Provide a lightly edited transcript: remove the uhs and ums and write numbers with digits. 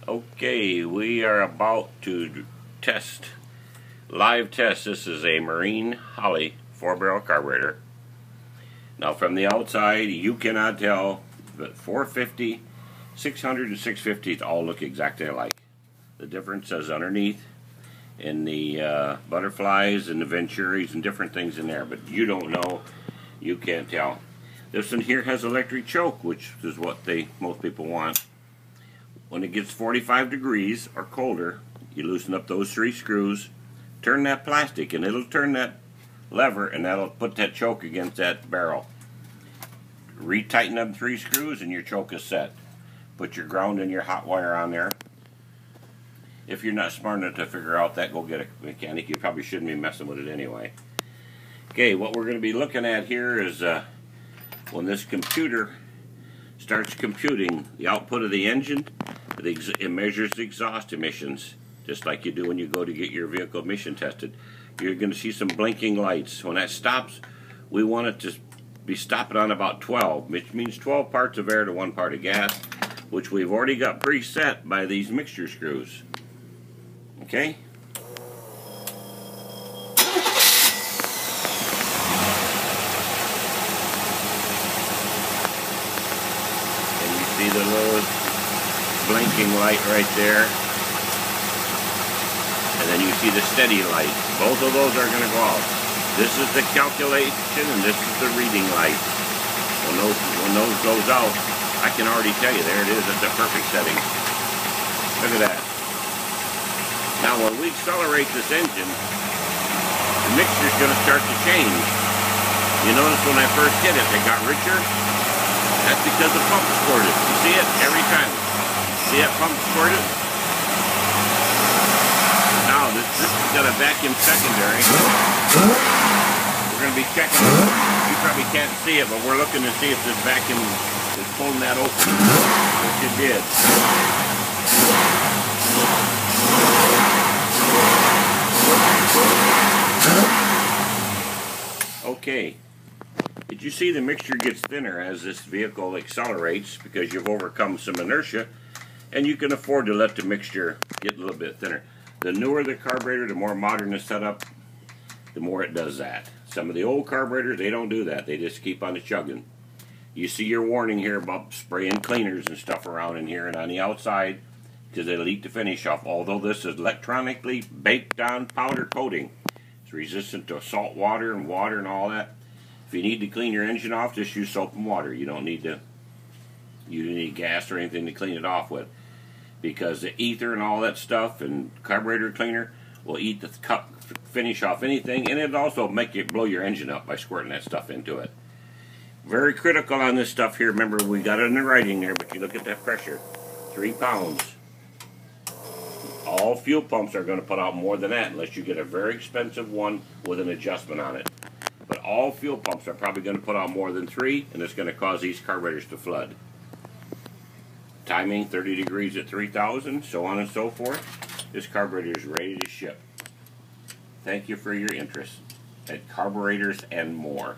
Okay, we are about to live test. This is a Marine Holley 4-barrel carburetor. Now from the outside you cannot tell, but 450, 600 and 650 all look exactly alike. The difference is underneath in the butterflies and the venturis and different things in there, but you don't know, you can't tell. This one here has electric choke, which is what most people want. When it gets 45 degrees or colder, you loosen up those 3 screws, turn that plastic, and it'll turn that lever, and that'll put that choke against that barrel. Retighten them 3 screws, and your choke is set. Put your ground and your hot wire on there. If you're not smart enough to figure out that, go get a mechanic. You probably shouldn't be messing with it anyway. Okay, what we're going to be looking at here is when this computer starts computing the output of the engine, it measures the exhaust emissions, just like you do when you go to get your vehicle emission tested. You're going to see some blinking lights. When that stops, we want it to be stopping on about 12, which means 12 parts of air to 1 part of gas, which we've already got preset by these mixture screws. Okay? See the little blinking light right there, and then you see the steady light. Both of those are going to go out. This is the calculation and this is the reading light. When those goes out, I can already tell you, there it is, it's a perfect setting. Look at that. Now when we accelerate this engine, the mixture's going to start to change. You notice when I first hit it, it got richer. That's because the pump squirted. You see it every time. See that pump squirted? Now this has got a vacuum secondary. We're going to be checking it. You probably can't see it, but we're looking to see if this vacuum is pulling that open, which it did. Okay. Did you see the mixture gets thinner as this vehicle accelerates because you've overcome some inertia, and you can afford to let the mixture get a little bit thinner. The newer the carburetor, the more modern the setup, the more it does that. Some of the old carburetors, they don't do that. They just keep on the chugging. You see your warning here about spraying cleaners and stuff around in here and on the outside because it'll eat the finish off. Although this is electronically baked on powder coating, it's resistant to salt water and all that. If you need to clean your engine off, just use soap and water. You don't need gas or anything to clean it off with, because the ether and all that stuff and carburetor cleaner will eat the finish off anything, and it'll also make you blow your engine up by squirting that stuff into it. Very critical on this stuff here. Remember, we got it in the writing there, but you look at that pressure, 3 pounds. All fuel pumps are going to put out more than that unless you get a very expensive one with an adjustment on it. But all fuel pumps are probably going to put out more than 3, and it's going to cause these carburetors to flood. Timing 30 degrees at 3,000, so on and so forth. This carburetor is ready to ship. Thank you for your interest at Carburetors and More.